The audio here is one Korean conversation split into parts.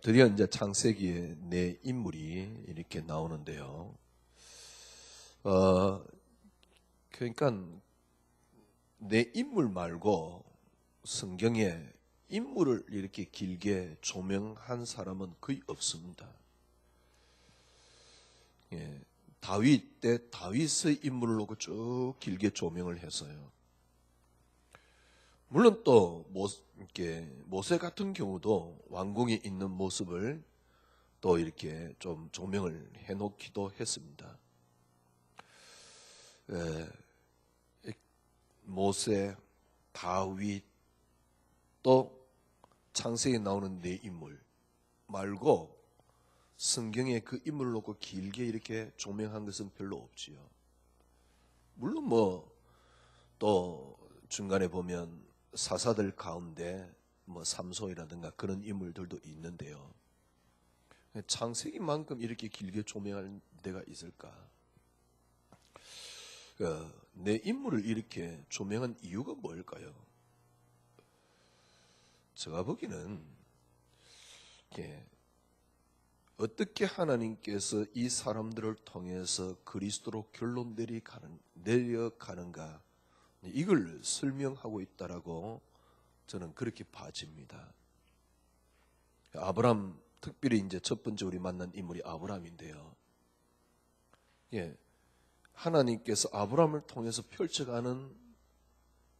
드디어 이제 창세기에 내 인물이 이렇게 나오는데요. 그러니까 내 인물 말고 성경에 인물을 이렇게 길게 조명한 사람은 거의 없습니다. 예, 다윗 때 다윗의 인물을 놓고 쭉 길게 조명을 해서요. 물론 또 이렇게 모세 같은 경우도 왕궁에 있는 모습을 또 이렇게 좀 조명을 해놓기도 했습니다. 모세, 다윗, 또 창세기에 나오는 네 인물 말고 성경에 그 인물을 놓고 길게 이렇게 조명한 것은 별로 없지요. 물론 또 중간에 보면 사사들 가운데 삼손이라든가 그런 인물들도 있는데요. 창세기만큼 이렇게 길게 조명할 데가 있을까? 내 인물을 이렇게 조명한 이유가 뭘까요? 제가 보기에는 어떻게 하나님께서 이 사람들을 통해서 그리스도로 결론 내려가는가, 이걸 설명하고 있다라고 저는 그렇게 봐집니다. 아브람, 특별히 이제 첫 번째 우리 만난 인물이 아브람인데요. 하나님께서 아브람을 통해서 펼쳐가는,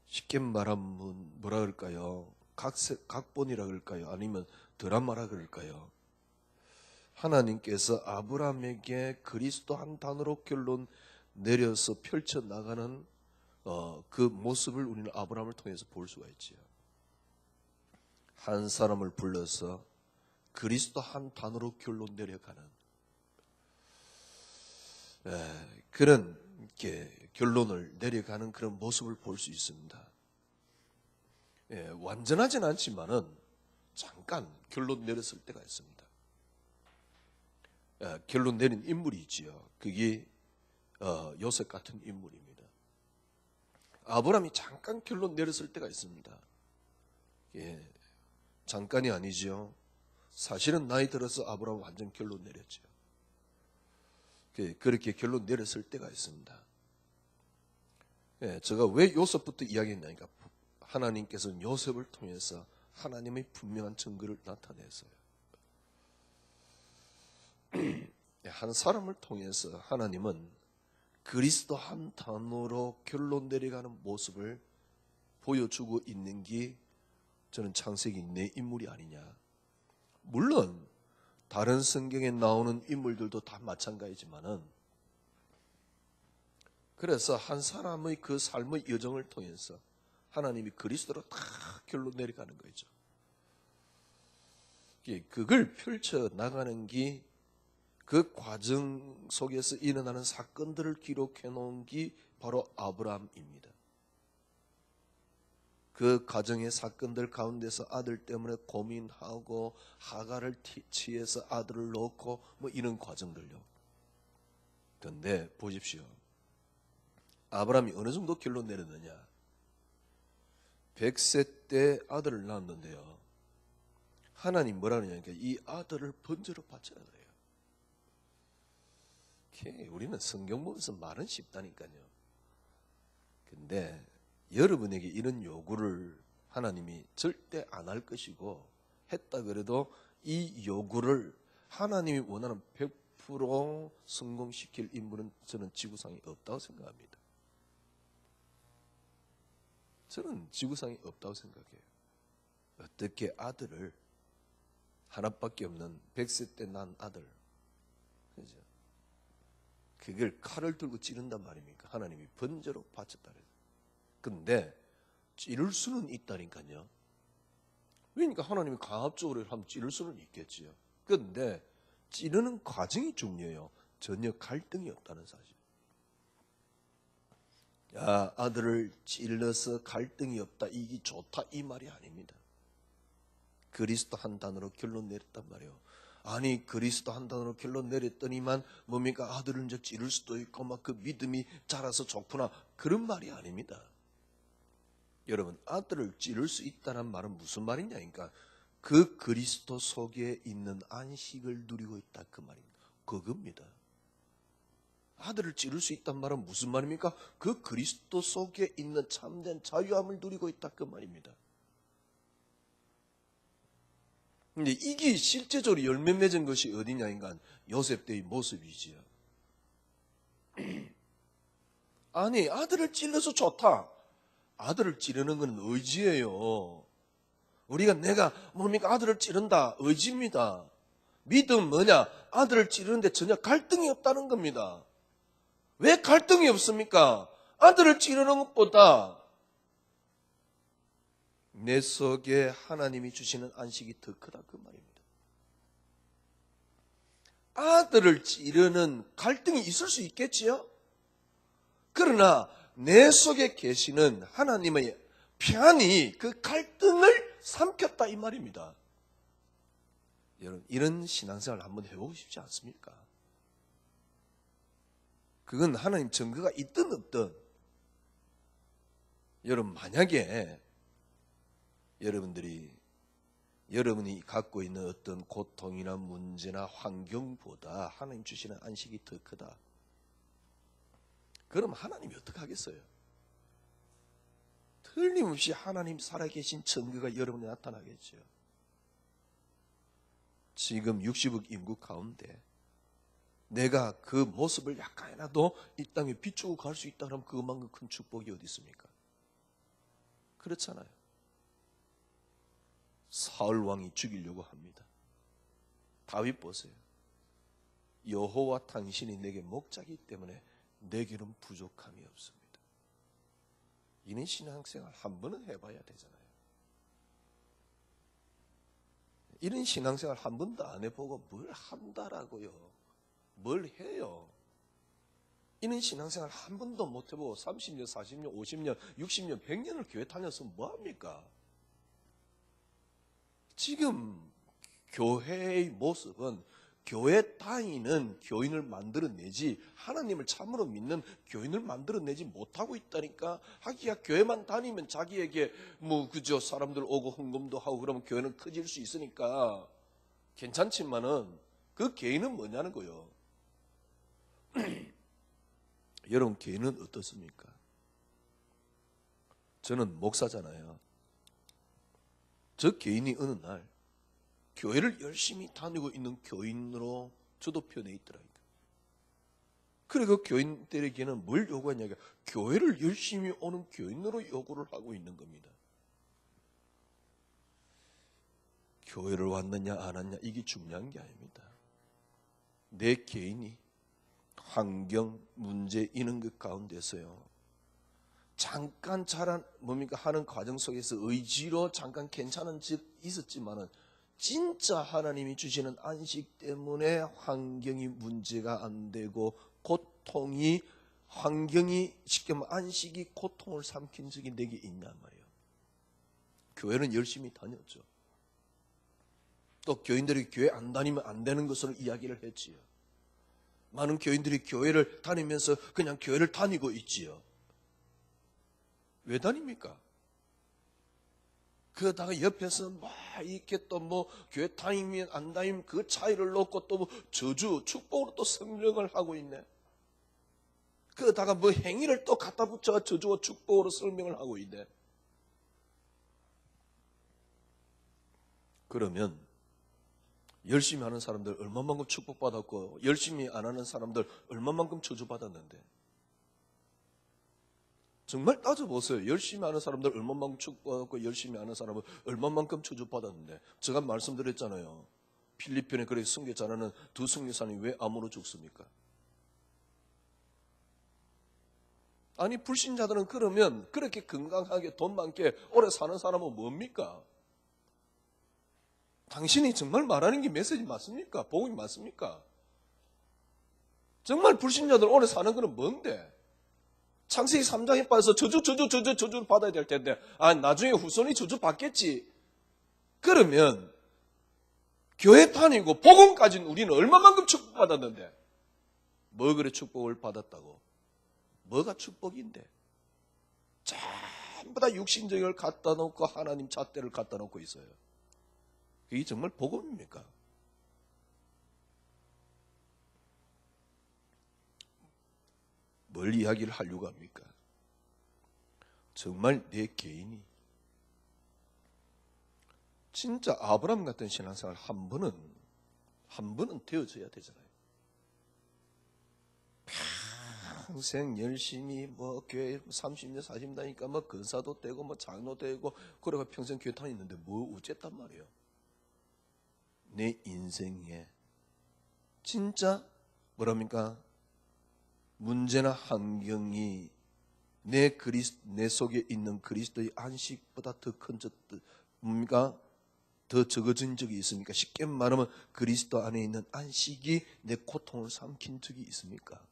쉽게 말하면 뭐라 그럴까요? 각본이라 그럴까요? 아니면 드라마라 그럴까요? 하나님께서 아브람에게 그리스도 한 단어로 결론 내려서 펼쳐나가는 그 모습을 우리는 아브람을 통해서 볼 수가 있지요. 한 사람을 불러서 그리스도 한 단어로 결론 내려가는 그런 결론을 내려가는 그런 모습을 볼 수 있습니다. 완전하진 않지만은 잠깐 결론 내렸을 때가 있습니다. 결론 내린 인물이 있지요. 그게 요셉 같은 인물입니다. 아브람이 잠깐 결론 내렸을 때가 있습니다. 잠깐이 아니지요. 사실은 나이 들어서 아브람 완전 결론 내렸죠. 그렇게 결론 내렸을 때가 있습니다. 제가 왜 요셉부터 이야기했냐니까, 하나님께서는 요셉을 통해서 하나님의 분명한 증거를 나타냈어요. 한 사람을 통해서 하나님은 그리스도 한 단어로 결론 내려가는 모습을 보여주고 있는 게 저는 창세기 내 인물이 아니냐. 물론 다른 성경에 나오는 인물들도 다 마찬가지지만은, 그래서 한 사람의 그 삶의 여정을 통해서 하나님이 그리스도로 다 결론 내려가는 거죠. 그걸 펼쳐 나가는 게, 그 과정 속에서 일어나는 사건들을 기록해 놓은 게 바로 아브라함입니다. 그 가정의 사건들 가운데서 아들 때문에 고민하고 하갈을 취해서 아들을 낳고 이런 과정들요. 그런데 보십시오. 아브라함이 어느 정도 결론 내렸느냐. 100세 때 아들을 낳았는데요. 하나님 뭐라 그러냐니까 이 아들을 번제로 바쳐라 그래요. 우리는 성경 보면서 말은 쉽다니까요. 근데 여러분에게 이런 요구를 하나님이 절대 안 할 것이고, 했다 그래도 이 요구를 하나님이 원하는 100% 성공시킬 인물은 저는 지구상에 없다고 생각합니다. 저는 지구상에 없다고 생각해요. 어떻게 아들을, 하나밖에 없는 100세 때 난 아들, 그죠? 그걸 칼을 들고 찌른단 말입니까? 하나님이 번제로 바쳤다 그래요. 근데 찌를 수는 있다니까요. 그러니까 하나님이 강압적으로 하면 찌를 수는 있겠지요. 그런데 찌르는 과정이 중요해요. 전혀 갈등이 없다는 사실. 아들을 찔러서 갈등이 없다, 이게 좋다, 이 말이 아닙니다. 그리스도 한 단어로 결론 내렸단 말이에요. 아니, 그리스도 한 단어로 결론 내렸더니만 뭡니까? 아들을 이제 찌를 수도 있고 막 그 믿음이 자라서 좋구나, 그런 말이 아닙니다. 여러분, 아들을 찌를 수 있다는 말은 무슨 말이냐? 그러니까 그 그리스도 속에 있는 안식을 누리고 있다 그 말입니다. 그겁니다. 아들을 찌를 수 있단 말은 무슨 말입니까? 그 그리스도 속에 있는 참된 자유함을 누리고 있다 그 말입니다. 근데 이게 실제적으로 열매 맺은 것이 어디냐 인간 요셉 때의 모습이지요. 아니 아들을 찔러서 좋다. 아들을 찌르는 건 의지예요. 우리가 내가 뭡니까 아들을 찌른다 의지입니다. 믿음 뭐냐 아들을 찌르는데 전혀 갈등이 없다는 겁니다. 왜 갈등이 없습니까? 아들을 찌르는 것보다 내 속에 하나님이 주시는 안식이 더 크다 그 말입니다. 아들을 찌르는 갈등이 있을 수 있겠지요? 그러나 내 속에 계시는 하나님의 평안이 그 갈등을 삼켰다 이 말입니다. 여러분 이런 신앙생활 한번 해보고 싶지 않습니까? 그건 하나님 증거가 있든 없든 여러분 만약에 여러분이 갖고 있는 어떤 고통이나 문제나 환경보다 하나님 주시는 안식이 더 크다. 그럼 하나님이 어떻게 하겠어요? 틀림없이 하나님 살아계신 증거가 여러분에 나타나겠죠. 지금 60억 인구 가운데 내가 그 모습을 약간이라도 이 땅에 비추고 갈 수 있다 그러면 그것만큼 큰 축복이 어디 있습니까? 그렇잖아요. 사울 왕이 죽이려고 합니다. 다윗 보세요. 여호와 당신이 내게 목자기 때문에 내게는 부족함이 없습니다. 이는 신앙생활 한 번은 해봐야 되잖아요. 이런 신앙생활 한 번도 안 해보고 뭘 한다라고요. 뭘 해요. 이런 신앙생활 한 번도 못 해보고 30년, 40년, 50년, 60년, 100년을 교회 다녔으면 뭐합니까? 지금 교회의 모습은 교회 다니는 교인을 만들어내지 하나님을 참으로 믿는 교인을 만들어내지 못하고 있다니까. 하기야 교회만 다니면 자기에게 그저 사람들 오고 헌금도 하고 그러면 교회는 커질 수 있으니까 괜찮지만은 그 개인은 뭐냐는 거요. 여러분 개인은 어떻습니까? 저는 목사잖아요. 저 개인이 어느 날 교회를 열심히 다니고 있는 교인으로 저도 편에 있더라고요. 그리고 교인들에게는 뭘 요구하냐면 교회를 열심히 오는 교인으로 요구를 하고 있는 겁니다. 교회를 왔느냐 안 왔냐 이게 중요한 게 아닙니다. 내 개인이 환경, 문제 이런 것 가운데서요. 잠깐 하는 과정 속에서 의지로 잠깐 괜찮은 집 있었지만은 진짜 하나님이 주시는 안식 때문에 환경이 문제가 안 되고 환경이 쉽게 말하면 안식이 고통을 삼킨 적이 내게 있냔 말이에요. 교회는 열심히 다녔죠. 또 교인들이 교회 안 다니면 안 되는 것으로 이야기를 했지요. 많은 교인들이 교회를 다니면서 그냥 교회를 다니고 있지요. 왜 다닙니까? 그러다가 옆에서 이렇게 또 교회 다니면 안 다니면 그 차이를 놓고 또 저주, 축복으로 또 설명을 하고 있네. 그러다가 행위를 또 갖다 붙여 저주와 축복으로 설명을 하고 있네. 그러면 열심히 하는 사람들 얼마만큼 축복받았고 열심히 안 하는 사람들 얼마만큼 저주받았는데 정말 따져보세요. 열심히 하는 사람들 얼마만큼 축복받았고 열심히 하는 사람은 얼마만큼 저주받았는데 제가 말씀드렸잖아요. 필리핀에 그렇게 순교 잘하는 두 선교사님이 왜 암으로 죽습니까? 아니 불신자들은 그러면 그렇게 건강하게 돈 많게 오래 사는 사람은 뭡니까? 당신이 정말 말하는 게 메시지 맞습니까? 복음이 맞습니까? 정말 불신자들 오래 사는 건 뭔데? 창세기 3장에 빠져서 저주를 받아야 될 텐데 나중에 후손이 저주 받겠지. 그러면 교회 다니고 복음 가진 우리는 얼마만큼 축복받았는데 뭐 그래 축복을 받았다고? 뭐가 축복인데? 전부 다 육신적인 걸 갖다 놓고 하나님 잣대를 갖다 놓고 있어요. 그게 정말 복음입니까? 뭘 이야기를 하려고 합니까? 정말 내 개인이 진짜 아브라함 같은 신앙생활 한 번은 되어져야 되잖아요. 평생 열심히 뭐 교회 30년 40년 다니까 뭐 근사도 되고 뭐 장로 되고 그래가 평생 교회 다니는데 뭐 어쨌단 말이에요. 내 인생에 진짜 뭐랍니까? 문제나 환경이 내 속에 있는 그리스도의 안식보다 더 큰 뭡니까? 더 적어진 적이 있습니까? 쉽게 말하면 그리스도 안에 있는 안식이 내 고통을 삼킨 적이 있습니까?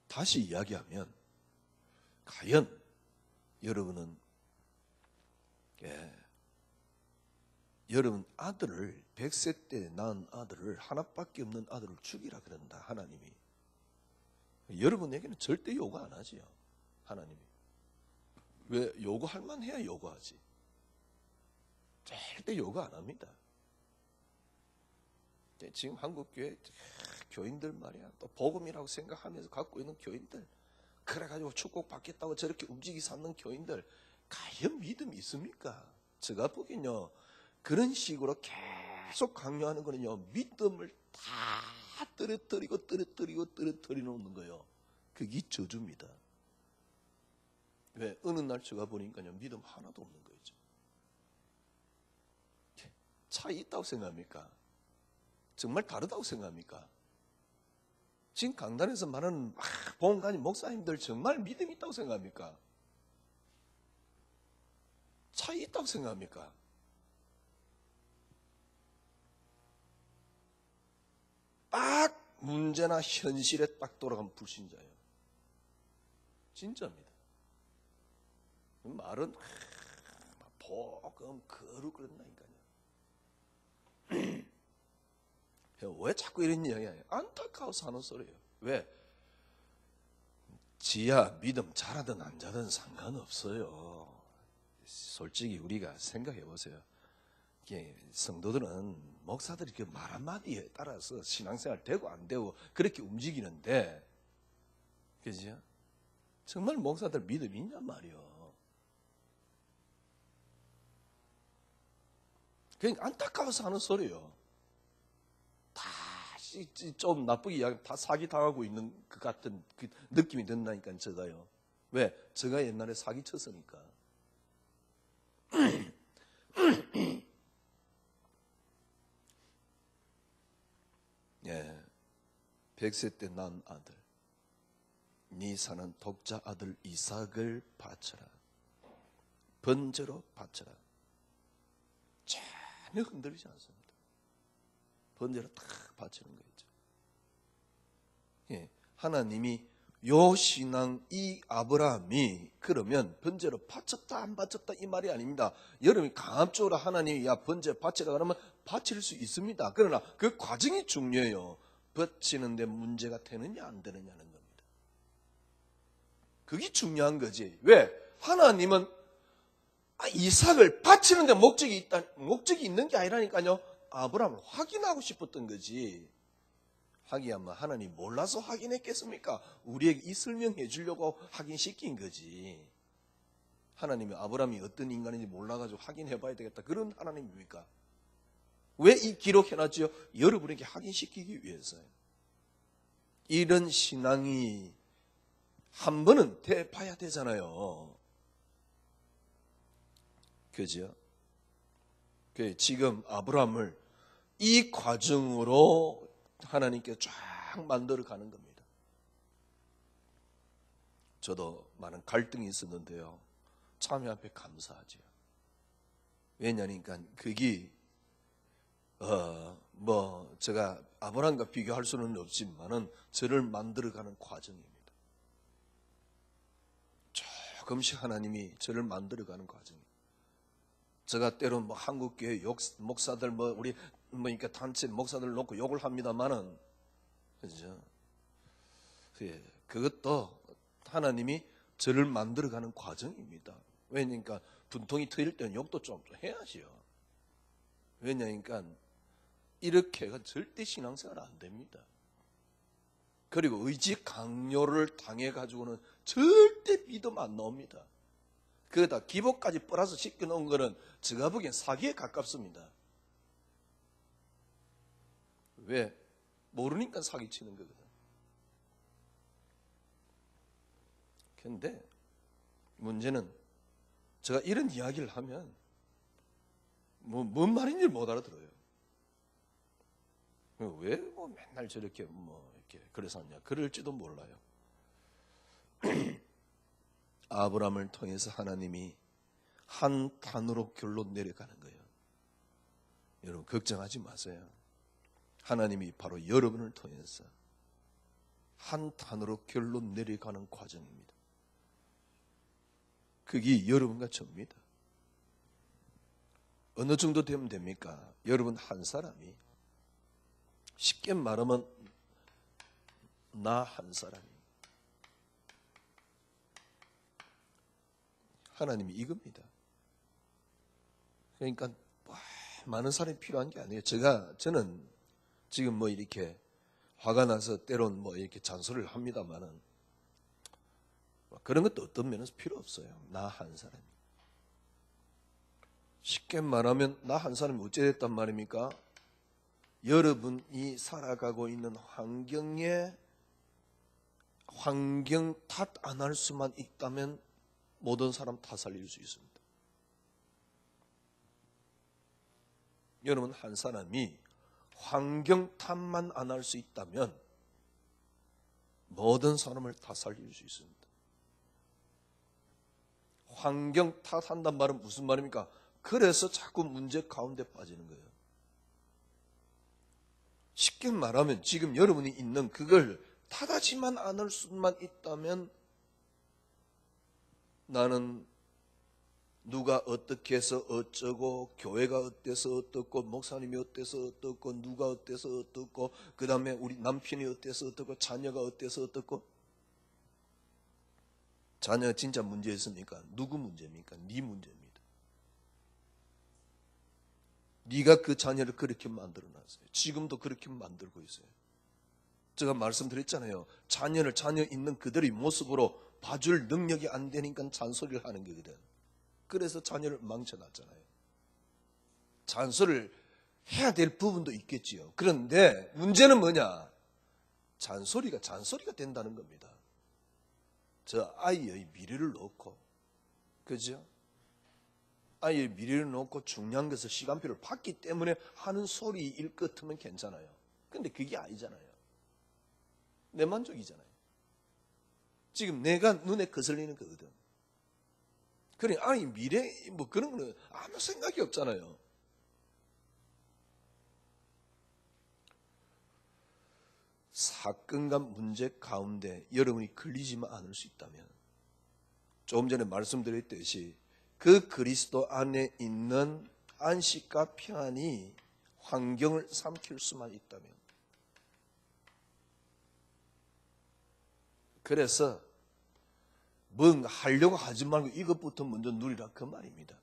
다시 이야기하면 과연 여러분은 여러분 아들을 100세 때 낳은 아들을 하나밖에 없는 아들을 죽이라 그런다 하나님이. 여러분에게는 절대 요구 안 하지요 하나님이. 왜? 요구할 만해야 요구하지. 절대 요구 안 합니다. 지금 한국교회 교인들 말이야, 또 복음이라고 생각하면서 갖고 있는 교인들, 그래가지고 축복받겠다고 저렇게 움직이 삼는 교인들, 과연 믿음이 있습니까? 제가 보기엔요, 그런 식으로 계속 강요하는 거는요, 믿음을 다 떨어뜨리고 놓는 거예요. 그게 저주입니다. 왜? 어느 날 제가 보니까요, 믿음 하나도 없는 거죠. 차이 있다고 생각합니까? 정말 다르다고 생각합니까? 지금 강단에서 말하는 보험가님 목사님들 정말 믿음 있다고 생각합니까? 차이 있다고 생각합니까? 딱 문제나 현실에 딱 돌아간 불신자예요. 진짜입니다. 말은 복음 거룩 그런다니까요. 왜 자꾸 이런 이야기해요? 안타까워서 하는 소리예요. 왜? 지야 믿음 잘하든 안 잘하든 상관없어요. 솔직히 우리가 생각해 보세요. 성도들은 목사들이 그 말 한마디에 따라서 신앙생활 되고 안 되고 그렇게 움직이는데, 그죠? 정말 목사들 믿음이 있냔 말이요. 그냥 안타까워서 하는 소리예요. 다 좀 나쁘게 이야기, 다 사기 당하고 있는 그 같은 그 느낌이 든다니까 제가요. 왜? 제가 옛날에 사기 쳤으니까. 예, 100세 때 낳은 아들, 네 사는 독자 아들 이삭을 바쳐라. 번제로 바쳐라. 전혀 흔들리지 않습니다. 번제로 딱 바치는 거죠. 예, 하나님이 요 신앙, 이 아브라함이 그러면 번제로 바쳤다 안 바쳤다 이 말이 아닙니다. 여러분이 강압적으로 하나님이 야 번제 바치라 그러면 바칠 수 있습니다. 그러나 그 과정이 중요해요. 바치는데 문제가 되느냐 안 되느냐는 겁니다. 그게 중요한 거지. 왜? 하나님은 이삭을 바치는데 목적이 있는 게 아니라니까요. 아브라함을 확인하고 싶었던 거지. 하기야 뭐 하나님 몰라서 확인했겠습니까? 우리에게 이 설명해 주려고 확인시킨 거지. 하나님이 아브라함이 어떤 인간인지 몰라가지고 확인해 봐야 되겠다, 그런 하나님입니까? 왜 이 기록해놨죠? 여러분에게 확인시키기 위해서요. 이런 신앙이 한 번은 돼봐야 되잖아요. 그죠? 지금 아브라함을 이 과정으로 하나님께 쫙 만들어 가는 겁니다. 저도 많은 갈등이 있었는데요. 참여 앞에 감사하지요. 왜냐니까 그게 제가 아브라함과 비교할 수는 없지만은 저를 만들어가는 과정입니다. 조금씩 하나님이 저를 만들어가는 과정입니다. 제가 때론 한국교회 목사들 우리 그러니까 단체 목사들 놓고 욕을 합니다만은, 그죠? 그것도 하나님이 저를 만들어가는 과정입니다. 왜냐니까 분통이 터질 때는 욕도 좀 해야지요. 왜냐니까 이렇게가 절대 신앙생활 안 됩니다. 그리고 의지 강요를 당해가지고는 절대 믿음 안 나옵니다. 그거다 기복까지 플러스 시켜놓은 거는 제가 보기엔 사기에 가깝습니다. 왜? 모르니까 사기치는 거거든. 그런데 문제는 제가 이런 이야기를 하면 뭔 말인지 못 알아들어요. 왜 맨날 저렇게 이렇게 그래서 하냐? 그럴지도 몰라요. 아브라함을 통해서 하나님이 한 단으로 결론 내려가는 거예요. 여러분 걱정하지 마세요. 하나님이 바로 여러분을 통해서 한 단으로 결론 내려가는 과정입니다. 그게 여러분과 저입니다. 어느 정도 되면 됩니까? 여러분 한 사람이 쉽게 말하면 나 한 사람이 하나님이 이겁니다. 그러니까 많은 사람이 필요한 게 아니에요. 저는 지금 이렇게 화가 나서 때론 이렇게 잔소리를 합니다만은 그런 것도 어떤 면에서 필요 없어요. 나 한 사람이. 쉽게 말하면 나 한 사람이 어째 됐단 말입니까? 여러분이 살아가고 있는 환경 탓 안 할 수만 있다면 모든 사람 다 살릴 수 있습니다. 여러분 한 사람이 환경 탓만 안 할 수 있다면 모든 사람을 다 살릴 수 있습니다. 환경 탓한단 말은 무슨 말입니까? 그래서 자꾸 문제 가운데 빠지는 거예요. 쉽게 말하면 지금 여러분이 있는 그걸 탓하지만 않을 수만 있다면 나는 누가 어떻게 해서 어쩌고 교회가 어때서 어떻고 목사님이 어때서 어떻고 누가 어때서 어떻고 그 다음에 우리 남편이 어때서 어떻고 자녀가 어때서 어떻고 자녀 진짜 문제 있습니까? 누구 문제입니까? 네 문제입니다. 네가 그 자녀를 그렇게 만들어놨어요. 지금도 그렇게 만들고 있어요. 제가 말씀드렸잖아요. 자녀를 자녀 있는 그들의 모습으로 봐줄 능력이 안 되니까 잔소리를 하는 거거든. 그래서 자녀를 망쳐놨잖아요. 잔소리를 해야 될 부분도 있겠지요. 그런데 문제는 뭐냐? 잔소리가 된다는 겁니다. 저 아이의 미래를 놓고, 그죠? 아이의 미래를 놓고 중요한 것을 시간표를 봤기 때문에 하는 소리일 것 같으면 괜찮아요. 근데 그게 아니잖아요. 내 만족이잖아요. 지금 내가 눈에 거슬리는 거거든. 그래, 아이 미래 그런 거는 아무 생각이 없잖아요. 사건과 문제 가운데 여러분이 걸리지만 않을 수 있다면, 조금 전에 말씀드렸듯이 그 그리스도 안에 있는 안식과 평안이 환경을 삼킬 수만 있다면, 그래서 뭔가 하려고 하지 말고 이것부터 먼저 누리라 그 말입니다.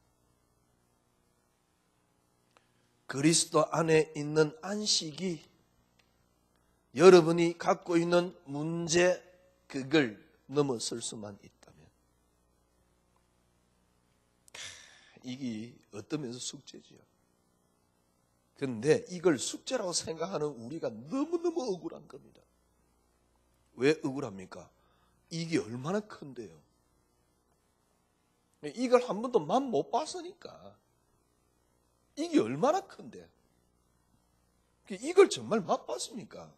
그리스도 안에 있는 안식이 여러분이 갖고 있는 문제 그걸 넘어설 수만 있다면, 이게 어떤 면에서 숙제지요. 그런데 이걸 숙제라고 생각하는 우리가 너무너무 억울한 겁니다. 왜 억울합니까? 이게 얼마나 큰데요. 이걸 한 번도 맛 못 봤으니까. 이게 얼마나 큰데. 이걸 정말 맛봤습니까?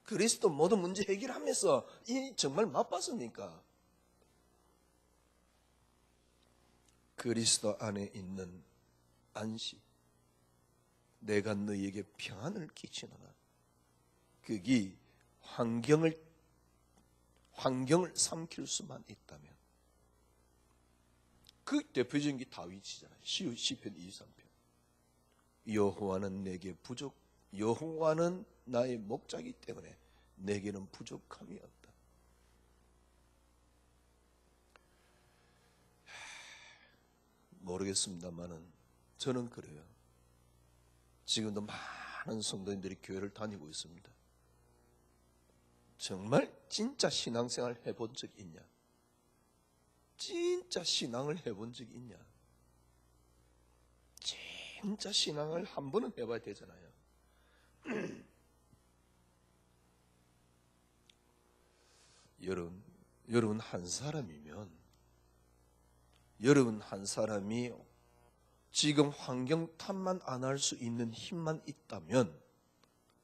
그리스도 모든 문제 해결하면서 이 정말 맛봤습니까? 그리스도 안에 있는 안식, 내가 너희에게 평안을 끼치노라. 그게 환경을 삼킬 수만 있다면, 그 대표적인 게 다윗이잖아요. 시편 23편. 여호와는 내게 여호와는 나의 목자이기 때문에 내게는 부족함이 없다. 모르겠습니다만은 저는 그래요. 지금도 많은 성도님들이 교회를 다니고 있습니다. 정말 진짜 신앙생활 해본 적 있냐? 진짜 신앙을 해본 적 있냐? 진짜 신앙을 한 번은 해봐야 되잖아요. 여러분 한 사람이면, 여러분 한 사람이 지금 환경 탓만 안 할 수 있는 힘만 있다면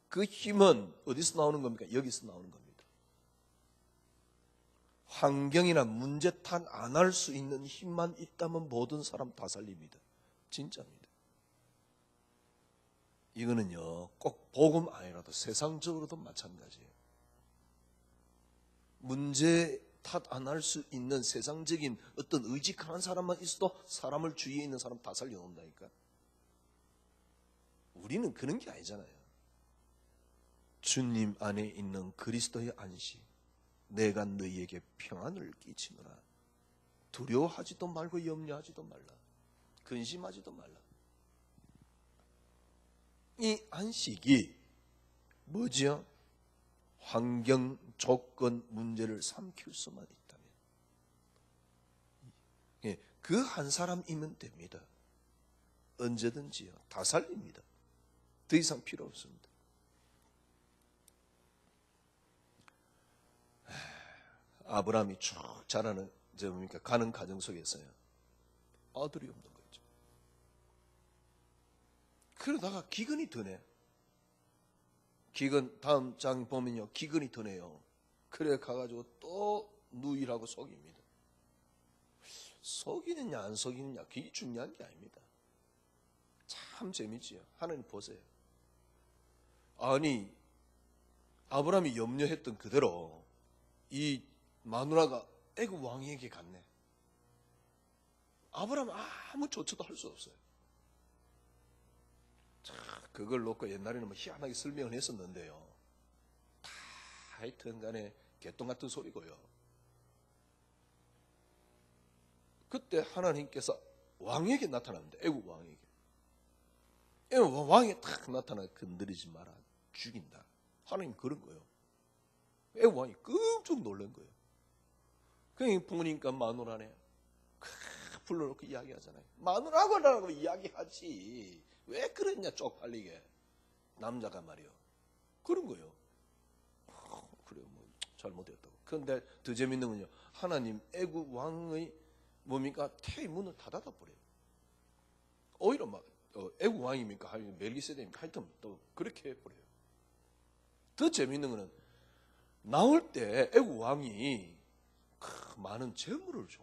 그 힘은 어디서 나오는 겁니까? 여기서 나오는 겁니다. 환경이나 문제 탓 안 할 수 있는 힘만 있다면 모든 사람 다 살립니다. 진짜입니다. 이거는요, 꼭 복음 아니라도 세상적으로도 마찬가지예요. 문제 탓 안 할 수 있는 세상적인 어떤 의직한 사람만 있어도 사람을 주위에 있는 사람 다 살려놓는다니까. 우리는 그런 게 아니잖아요. 주님 안에 있는 그리스도의 안식, 내가 너희에게 평안을 끼치노라. 두려워하지도 말고 염려하지도 말라. 근심하지도 말라. 이 안식이 뭐지요? 환경, 조건, 문제를 삼킬 수만 있다면 그 한 사람이면 됩니다. 언제든지요. 다 살립니다. 더 이상 필요 없습니다. 아브라함이 쭉 자라는 가는 가정 속에서요, 아들이 없는 거죠. 그러다가 기근이 드네. 기근, 다음 장 보면요, 기근이 드네요. 그래 가가지고 또 누이라고 속입니다. 속이느냐 안 속이느냐 그게 중요한 게 아닙니다. 참 재밌지요. 하나님 보세요. 아니, 아브라함이 염려했던 그대로 이 마누라가 애굽 왕에게 갔네. 아브라함 아무 조처도 할 수 없어요. 자, 그걸 놓고 옛날에는 뭐 희한하게 설명을 했었는데요. 다 하여튼 간에 개똥 같은 소리고요. 그때 하나님께서 왕에게 나타납니다. 애굽 왕에게. 애굽 왕이 딱 나타나 건드리지 마라. 죽인다. 하나님 그런 거예요. 애굽 왕이 끔찍 놀란 거예요. 그냥 부모님과 마누라네. 불러놓고 이야기하잖아요. 마누라고 이야기하지. 왜 그랬냐 쪽팔리게. 남자가 말이요. 그런 거예요. 그래요. 뭐 잘못했다고. 그런데 더 재밌는 건요. 하나님 애굽 왕의 뭡니까? 태의 문을 닫아다 버려요. 오히려 막 애굽 왕입니까? 멜기세덱입니까? 하여튼 또 그렇게 해버려요. 더 재밌는 거는 나올 때 애굽 왕이 많은 재물을 줘.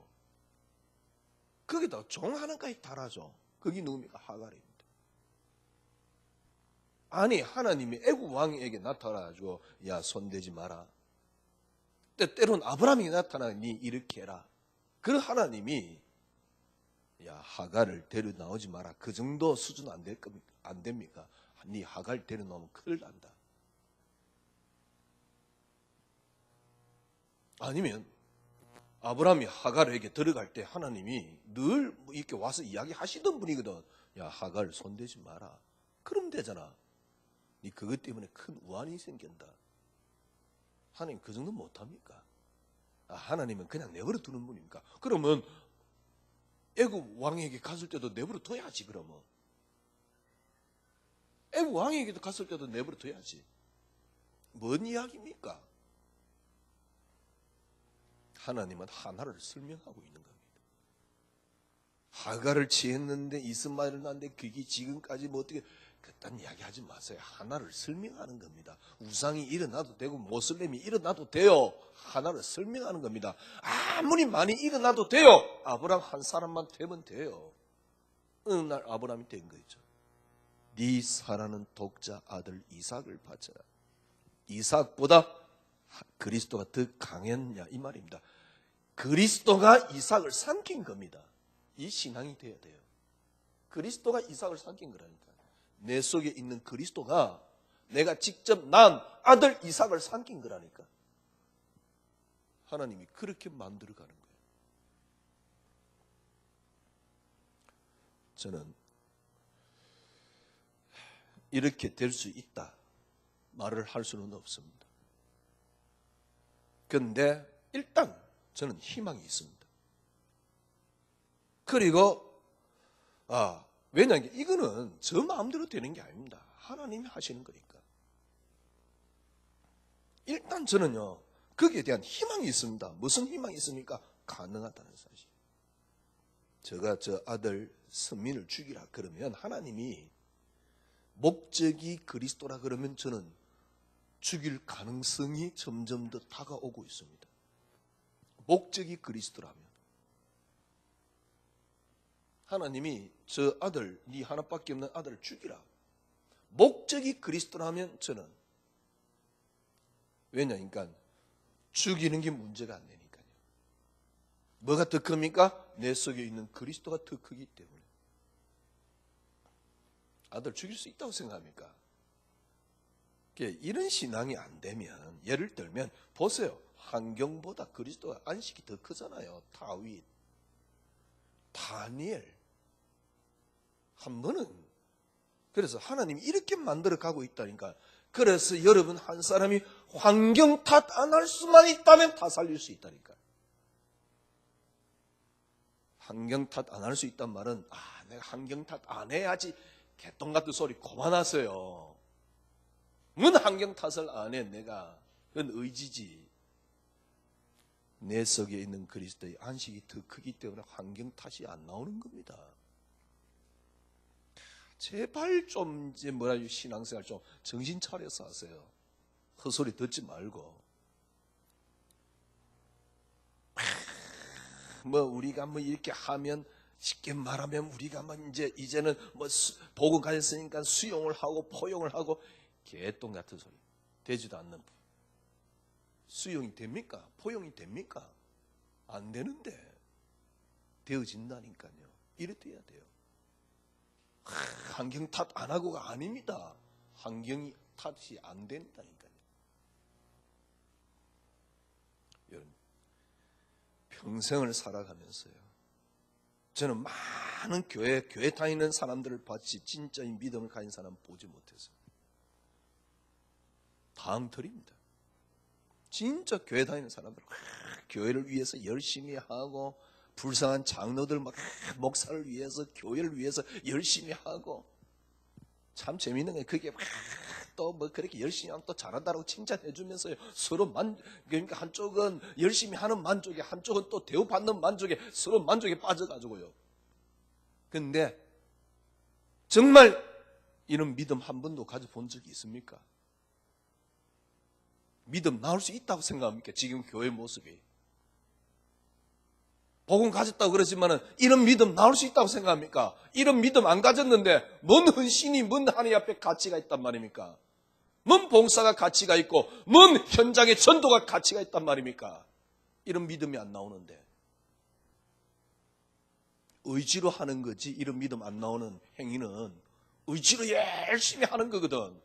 거기다 종 하나까지 달아줘. 그게 누굽니까? 하갈입니다. 아니, 하나님이 애굽 왕에게 나타나가지고 야, 손대지 마라. 때로는 아브라함이 나타나니 이렇게 해라. 그 하나님이 야, 하갈을 데려 나오지 마라. 그 정도 수준 안 됩니까? 네 하갈 데려 나오면 큰일 난다. 아니면 아브라함이 하갈에게 들어갈 때 하나님이 늘 이렇게 와서 이야기하시던 분이거든. 야, 하갈 손대지 마라. 그러면 되잖아. 네 그것 때문에 큰 우환이 생긴다. 하나님 그 정도 못합니까? 하나님은 그냥 내버려 두는 분입니까? 그러면 애굽 왕에게 갔을 때도 내버려 둬야지. 그러면 애굽 왕에게도 갔을 때도 내버려 둬야지. 뭔 이야기입니까? 하나님은 하나를 설명하고 있는 겁니다. 하갈을 취했는데 이스마엘을 낳는데 그게 지금까지 뭐 어떻게 그딴 이야기하지 마세요. 하나를 설명하는 겁니다. 우상이 일어나도 되고 모슬렘이 일어나도 돼요. 하나를 설명하는 겁니다. 아무리 많이 일어나도 돼요. 아브라함 한 사람만 되면 돼요. 어느 날 아브라함이 된 거죠. 네 사랑하는 독자 아들 이삭을 바쳐라. 이삭보다 그리스도가 더 강했냐 이 말입니다. 그리스도가 이삭을 삼킨 겁니다. 이 신앙이 돼야 돼요. 그리스도가 이삭을 삼킨 거라니까. 내 속에 있는 그리스도가 내가 직접 낳은 아들 이삭을 삼킨 거라니까. 하나님이 그렇게 만들어가는 거예요. 저는 이렇게 될 수 있다 말을 할 수는 없습니다. 그런데 일단 저는 희망이 있습니다. 그리고 왜냐하면 이거는 저 마음대로 되는 게 아닙니다. 하나님이 하시는 거니까. 일단 저는요, 거기에 대한 희망이 있습니다. 무슨 희망이 있습니까? 가능하다는 사실. 제가 저 아들 선민을 죽이라 그러면 하나님이 목적이 그리스도라 그러면 저는 죽일 가능성이 점점 더 다가오고 있습니다. 목적이 그리스도라면. 하나님이 저 아들, 네 하나밖에 없는 아들을 죽이라. 목적이 그리스도라면 저는, 왜냐니까 죽이는 게 문제가 안 되니까요. 뭐가 더 큽니까? 내 속에 있는 그리스도가 더 크기 때문에. 아들 죽일 수 있다고 생각합니까? 이런 신앙이 안 되면, 예를 들면 보세요. 환경보다 그리스도가 안식이 더 크잖아요. 다윗, 다니엘. 한 번은 그래서 하나님이 이렇게 만들어 가고 있다니까. 그래서 여러분 한 사람이 환경 탓 안 할 수만 있다면 다 살릴 수 있다니까. 환경 탓 안 할 수 있단 말은 내가 환경 탓 안 해야지 개똥 같은 소리 그만하세요. 뭔 환경 탓을 안 해 내가. 그건 의지지. 내 속에 있는 그리스도의 안식이 더 크기 때문에 환경 탓이 안 나오는 겁니다. 제발 좀 이제 신앙생활 좀 정신 차려서 하세요. 헛소리 듣지 말고. 우리가 이렇게 하면, 쉽게 말하면 우리가 이제는 복음 가졌으니까 수용을 하고 포용을 하고, 개똥 같은 소리. 되지도 않는. 수용이 됩니까? 포용이 됩니까? 안 되는데 되어진다니까요. 이래 돼야 돼요. 환경 탓 안 하고가 아닙니다. 환경이 탓이 안 된다니까요. 여러분, 평생을 살아가면서요, 저는 많은 교회 다니는 사람들을 봤지 진짜인 믿음을 가진 사람 보지 못했어요. 다음 털입니다. 진짜 교회 다니는 사람들, 교회를 위해서 열심히 하고, 불쌍한 장로들 목사를 위해서, 교회를 위해서 열심히 하고, 참 재밌는 게 그게 또 그렇게 열심히 하면 또 잘한다고 칭찬해 주면서요, 서로 그러니까 한쪽은 열심히 하는 만족에, 한쪽은 또 대우받는 만족에, 서로 만족에 빠져가지고요. 근데 정말 이런 믿음 한 번도 가져본 적이 있습니까? 믿음 나올 수 있다고 생각합니까? 지금 교회 모습이. 복음 가졌다고 그러지만은 이런 믿음 나올 수 있다고 생각합니까? 이런 믿음 안 가졌는데 뭔 헌신이, 뭔 하나님 앞에 가치가 있단 말입니까? 뭔 봉사가 가치가 있고, 뭔 현장의 전도가 가치가 있단 말입니까? 이런 믿음이 안 나오는데. 의지로 하는 거지, 이런 믿음 안 나오는 행위는 의지로 열심히 하는 거거든.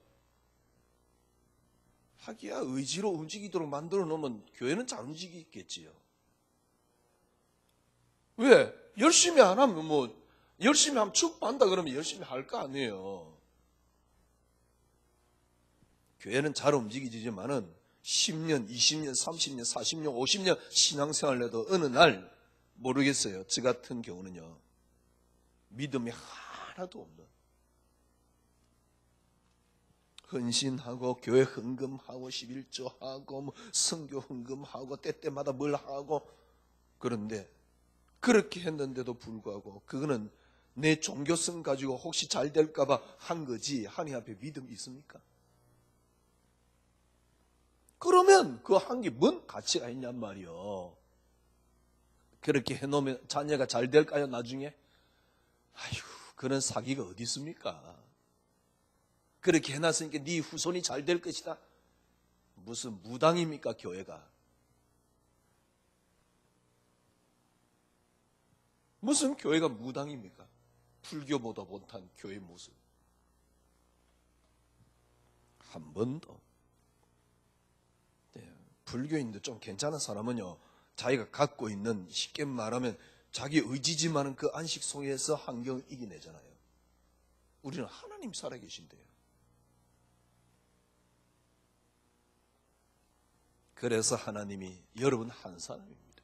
하기야 의지로 움직이도록 만들어 놓으면 교회는 잘 움직이겠지요. 왜? 열심히 안 하면 열심히 하면 축복한다 그러면 열심히 할 거 아니에요. 교회는 잘 움직이지만은 10년, 20년, 30년, 40년, 50년 신앙생활을 해도 어느 날 모르겠어요. 저 같은 경우는요, 믿음이 하나도 없는, 헌신하고 교회 헌금하고 11조하고 선교 헌금하고 때때마다 뭘 하고, 그런데 그렇게 했는데도 불구하고 그거는 내 종교성 가지고 혹시 잘 될까 봐 한 거지, 하나님 앞에 믿음이 있습니까? 그러면 그 한 게 뭔 가치가 있냔 말이요. 그렇게 해놓으면 자녀가 잘 될까요, 나중에? 아휴, 그런 사기가 어디 있습니까? 그렇게 해놨으니까 네 후손이 잘 될 것이다. 무슨 무당입니까, 교회가? 무슨 교회가 무당입니까? 불교보다 못한 교회 모습. 한 번도. 불교인도 좀 괜찮은 사람은요, 자기가 갖고 있는, 쉽게 말하면 자기 의지지만은 그 안식 속에서 환경을 이겨내잖아요. 우리는 하나님 살아계신데요. 그래서 하나님이 여러분 한 사람입니다.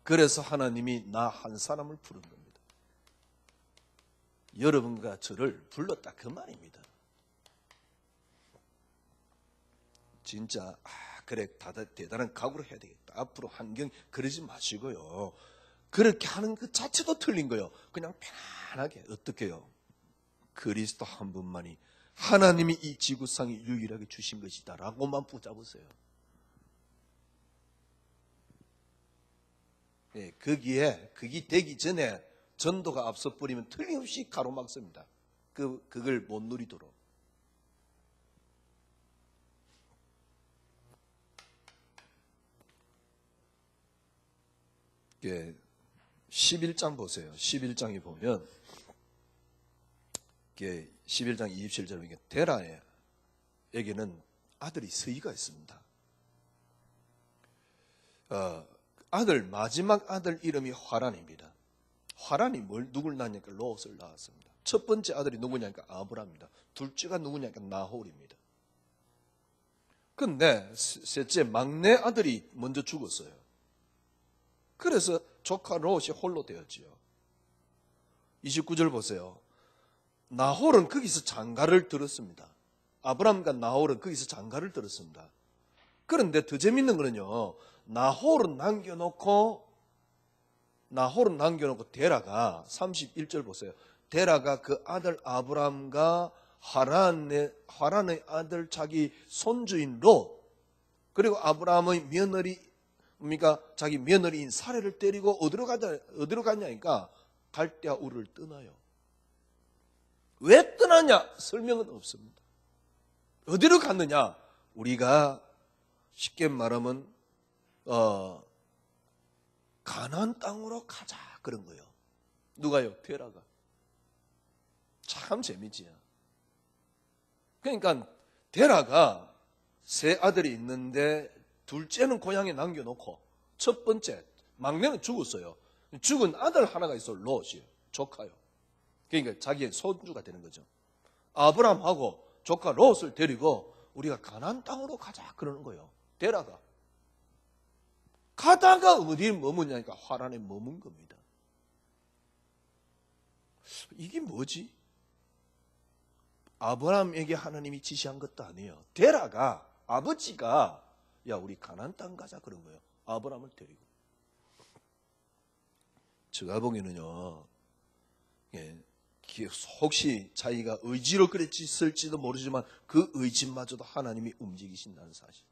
그래서 하나님이 나 한 사람을 부른 겁니다. 여러분과 저를 불렀다 그 말입니다. 진짜 그래 대단한 각오를 해야 되겠다. 앞으로 환경 그러지 마시고요. 그렇게 하는 그 자체도 틀린 거예요. 그냥 편안하게 어떻게 해요? 그리스도 한 분만이 하나님이 이 지구상에 유일하게 주신 것이다 라고만 붙잡으세요. 예, 그게 되기 전에 전도가 앞서 버리면 틀림없이 가로막습니다. 그걸 못 누리도록. 예, 11장 보세요. 11장에 보면 11장 27절에 보면 데라에게는 아들이 서이가 있습니다. 마지막 아들 이름이 화란입니다. 화란이 누굴 낳냐니까 롯을 낳았습니다. 첫 번째 아들이 누구냐니까 아브람입니다. 둘째가 누구냐니까 나홀입니다. 그런데 셋째 막내 아들이 먼저 죽었어요. 그래서 조카 롯이 홀로 되었지요. 29절 보세요. 나홀은 거기서 장가를 들었습니다. 아브람과 나홀은 거기서 장가를 들었습니다. 그런데 더 재밌는 거는요. 나홀은 남겨놓고 데라가 31절 보세요. 데라가 그 아들 아브람과 하란의 아들 자기 손주인 롯 그리고 아브람의 자기 며느리인 사레를 때리고 어디로 갔냐니까 갈대아 우르를 떠나요. 왜 떠나냐? 설명은 없습니다. 어디로 갔느냐? 우리가 쉽게 말하면 가나안 땅으로 가자 그런 거예요. 누가요? 데라가. 참 재미지요. 그러니까 데라가 세 아들이 있는데 둘째는 고향에 남겨놓고 첫 번째 막내는 죽었어요. 죽은 아들 하나가 있어 롯이요. 조카요. 그러니까 자기의 손주가 되는 거죠. 아브람하고 조카 롯을 데리고 우리가 가나안 땅으로 가자 그러는 거예요. 데라가. 가다가 어디에 머무냐니까 화란에 머문 겁니다. 이게 뭐지? 아브람에게 하나님이 지시한 것도 아니에요. 데라가 아버지가 야 우리 가나안 땅 가자 그런 거예요. 아브람을 데리고. 제가 보기에는요. 혹시 자기가 의지로 그랬을지도 모르지만 그 의지마저도 하나님이 움직이신다는 사실.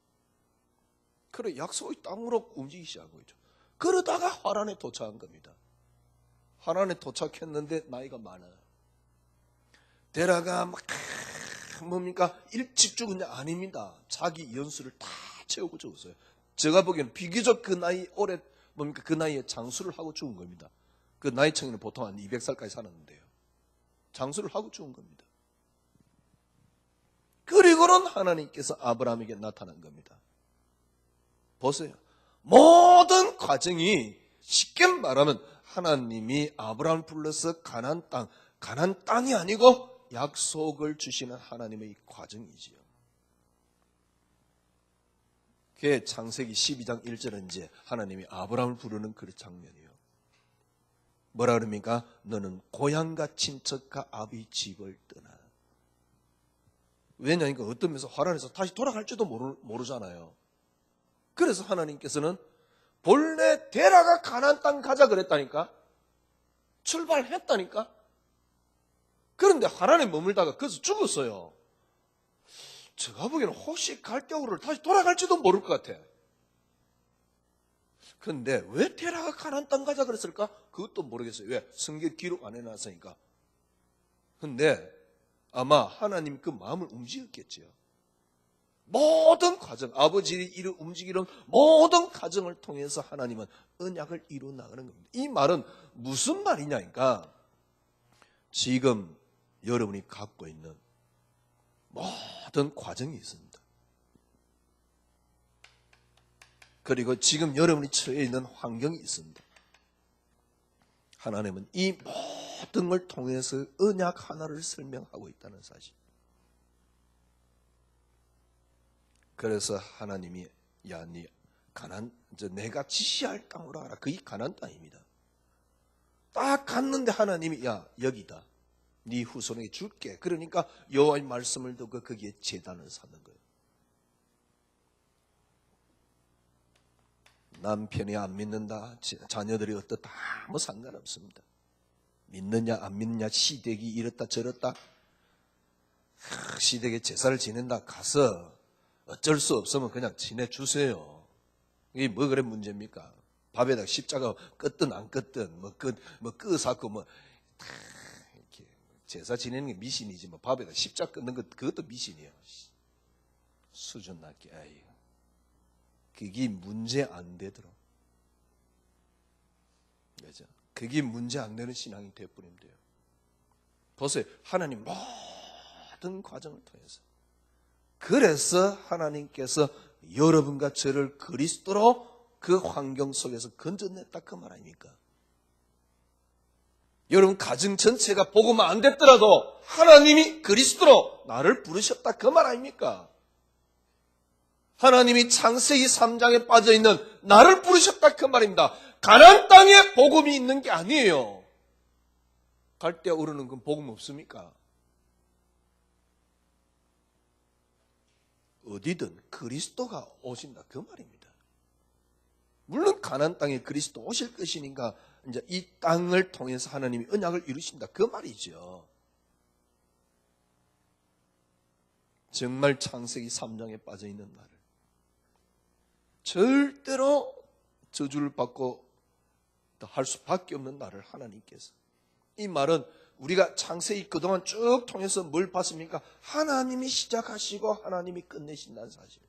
그래 약속의 땅으로 움직이기 시작한 거죠. 그러다가 하란에 도착한 겁니다. 하란에 도착했는데 나이가 많아요. 데라가 일찍 죽은 게 아닙니다. 자기 연수를 다 채우고 죽었어요. 제가 보기에는 비교적 그 나이에 장수를 하고 죽은 겁니다. 그 나이층에는 보통 한 200살까지 살았는데요. 장수를 하고 죽은 겁니다. 그리고는 하나님께서 아브라함에게 나타난 겁니다. 보세요. 모든 과정이 쉽게 말하면 하나님이 아브라함을 불러서 가나안 땅이 아니고 약속을 주시는 하나님의 과정이지요. 그게 창세기 12장 1절은 이제 하나님이 아브라함을 부르는 그 장면이에요. 뭐라 그럽니까? 너는 고향과 친척과 아비 집을 떠나. 왜냐니까 어떤 면에서 화란에서 다시 돌아갈지도 모르잖아요. 그래서 하나님께서는 본래 데라가 가나안 땅 가자 그랬다니까. 출발했다니까. 그런데 하란에 머물다가 거기서 죽었어요. 제가 보기에는 혹시 갈대우를 다시 돌아갈지도 모를 것 같아. 그런데 왜 데라가 가나안 땅 가자 그랬을까? 그것도 모르겠어요. 왜? 성경 기록 안 해놨으니까. 그런데 아마 하나님 그 마음을 움직였겠지요. 모든 과정, 아버지의 일을 움직이는 모든 과정을 통해서 하나님은 언약을 이루어 나가는 겁니다. 이 말은 무슨 말이냐니까 지금 여러분이 갖고 있는 모든 과정이 있습니다. 그리고 지금 여러분이 처해 있는 환경이 있습니다. 하나님은 이 모든 걸 통해서 언약 하나를 설명하고 있다는 사실. 그래서 하나님이 야, 네 가난, 내가 지시할 땅으로 가라. 그게 가난 땅입니다. 딱 갔는데 하나님이 야, 여기다. 네 후손에게 줄게. 그러니까 여호와의 말씀을 듣고 거기에 제단을 쌓는 거예요. 남편이 안 믿는다, 자녀들이 어떻다, 아무 상관없습니다. 믿느냐 안 믿느냐, 시댁이 이렇다 저렇다, 시댁에 제사를 지낸다, 가서 어쩔 수 없으면 그냥 지내주세요. 이게 뭐 그래 문제입니까? 밥에다 십자가 껐든 안 껐든 끄사고 이렇게 제사 지내는 게 미신이지 뭐 밥에다 십자가 끊는 것 그것도 미신이에요. 수준 낮게. 아이, 그게 문제 안 되도록. 그죠? 그게 문제 안 되는 신앙이 되어버리면 돼요. 보세요. 하나님 모든 과정을 통해서. 그래서 하나님께서 여러분과 저를 그리스도로 그 환경 속에서 건져냈다 그 말 아닙니까? 여러분 가정 전체가 복음만 안 됐더라도 하나님이 그리스도로 나를 부르셨다 그 말 아닙니까? 하나님이 창세기 3장에 빠져있는 나를 부르셨다 그 말입니다. 가나안 땅에 복음이 있는 게 아니에요. 갈대아 오르는 건 복음 없습니까? 어디든 그리스도가 오신다 그 말입니다. 물론 가나안 땅에 그리스도 오실 것이니까 이제 이 땅을 통해서 하나님이 언약을 이루신다 그 말이죠. 정말 창세기 3장에 빠져있는 나를 절대로 저주를 받고 할 수밖에 없는 나를 하나님께서, 이 말은 우리가 창세기 그동안 쭉 통해서 뭘 봤습니까? 하나님이 시작하시고 하나님이 끝내신다는 사실.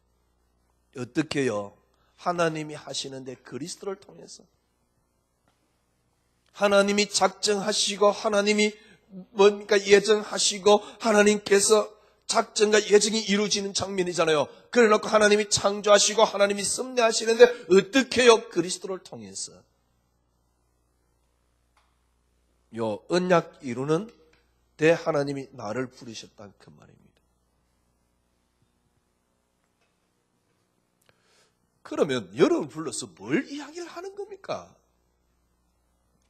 어떻게 해요? 하나님이 하시는데 그리스도를 통해서 하나님이 작정하시고 하나님이 뭡니까 예정하시고 하나님께서 작정과 예정이 이루어지는 장면이잖아요. 그래놓고 하나님이 창조하시고 하나님이 섭리하시는데 어떻게 해요? 그리스도를 통해서. 요 언약 이루는 데 하나님이 나를 부르셨다는 그 말입니다. 그러면 여러분 불러서 뭘 이야기를 하는 겁니까?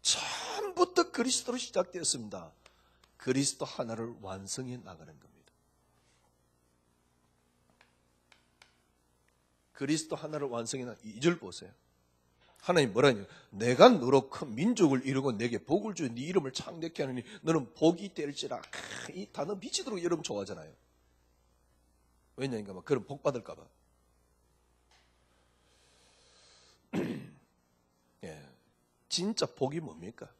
처음부터 그리스도로 시작되었습니다. 그리스도 하나를 완성해 나가는 겁니다. 그리스도 하나를 완성해 나가는 2절 보세요. 하나님 뭐라냐? 내가 너로 큰 민족을 이루고 내게 복을 주어 네 이름을 창대케 하느니 너는 복이 될지라. 이 단어 미치도록 여러분 좋아하잖아요. 왜냐니까 막 그럼 복 받을까 봐. 예, 진짜 복이 뭡니까?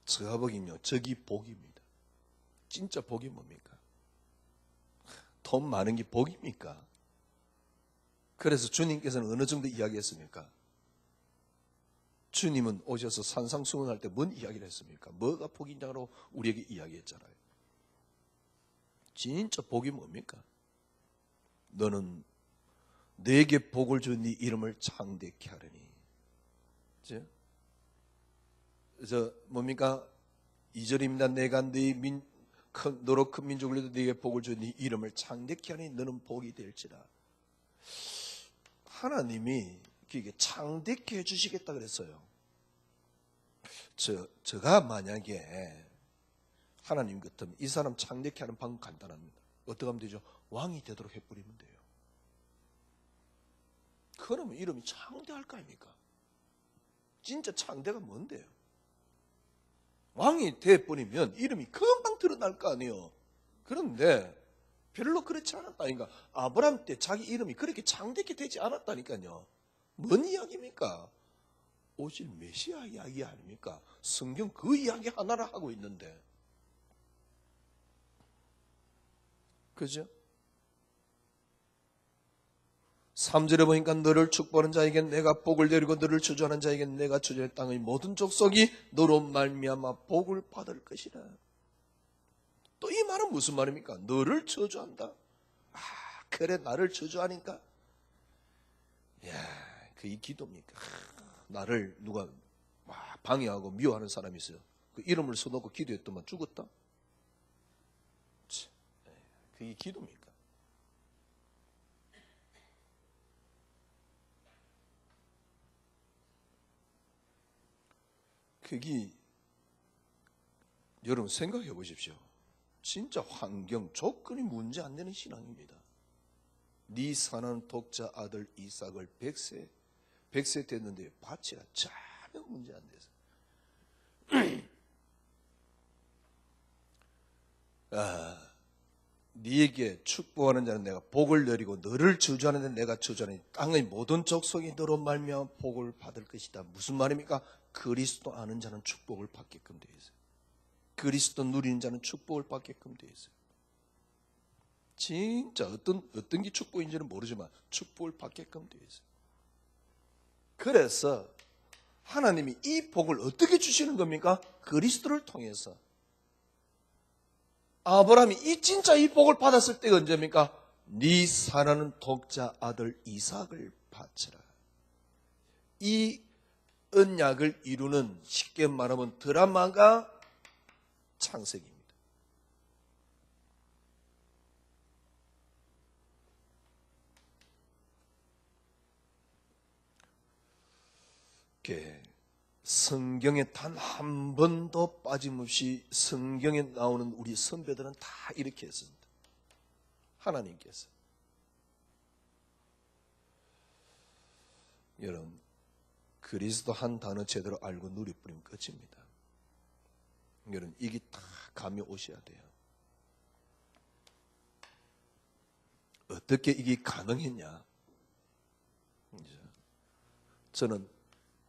저가 복이며 저기 복입니다. 진짜 복이 뭡니까? 돈 많은 게 복입니까? 그래서 주님께서는 어느 정도 이야기했습니까? 주님은 오셔서 산상수훈할 때 뭔 이야기를 했습니까? 뭐가 복이냐고 우리에게 이야기했잖아요. 진짜 복이 뭡니까? 너는 내게 복을 준 네 이름을 창대케 하려니. 저 뭡니까? 2절입니다. 내가 너로 큰 민족을 위해 네게 복을 준 네 이름을 창대케 하니 너는 복이 될지라. 하나님이 그게 창대케 해주시겠다 그랬어요. 제가 만약에 하나님 같으면 이 사람 창대케 하는 방법 간단합니다. 어떻게 하면 되죠? 왕이 되도록 해버리면 돼요. 그러면 이름이 창대할 거 아닙니까? 진짜 창대가 뭔데요? 왕이 돼버리면 이름이 금방 드러날 거 아니에요. 그런데 별로 그렇지 않았다니까. 아브라함 때 자기 이름이 그렇게 창대케 되지 않았다니까요. 뭔 이야기입니까? 오실 메시아 이야기 아닙니까? 성경 그 이야기 하나를 하고 있는데. 그죠? 3절에 보니까 너를 축복하는 자에겐 내가 복을 내리고 너를 저주하는 자에겐 내가 저주할 땅의 모든 족속이 너로 말미암아 복을 받을 것이라. 또 이 말은 무슨 말입니까? 너를 저주한다. 아, 그래 나를 저주하니까. 야, 그게 기도입니까? 나를 누가 방해하고 미워하는 사람이 있어요. 그 이름을 써놓고 기도했더만 죽었다. 그게 기도입니까? 그게 여러분 생각해 보십시오. 진짜 환경, 조건이 문제 안 되는 신앙입니다. 네 사는 독자 아들 이삭을 100세 됐는데 바치라. 전혀 문제 안 돼서. 네에게 축복하는 자는 내가 복을 내리고 너를 저주하는 자는 내가 저주하니 땅의 모든 족속이 너로 말미암아 복을 받을 것이다. 무슨 말입니까? 그리스도 아는 자는 축복을 받게끔 되어 있어요. 그리스도 누리는 자는 축복을 받게끔 되어 있어요. 진짜 어떤 게 축복인지는 모르지만 축복을 받게끔 되어 있어요. 그래서 하나님이 이 복을 어떻게 주시는 겁니까? 그리스도를 통해서. 아브라함이 진짜 이 복을 받았을 때가 언제입니까? 네 사랑하는 독자 아들 이삭을 바치라. 이 언약을 이루는, 쉽게 말하면 드라마가 창세기입니다. 성경에 단 한 번도 빠짐없이 성경에 나오는 우리 선배들은 다 이렇게 했습니다. 하나님께서. 여러분, 그리스도 한 단어 제대로 알고 누려버리면 끝입니다. 여러분, 이게 다 감이 오셔야 돼요. 어떻게 이게 가능했냐? 저는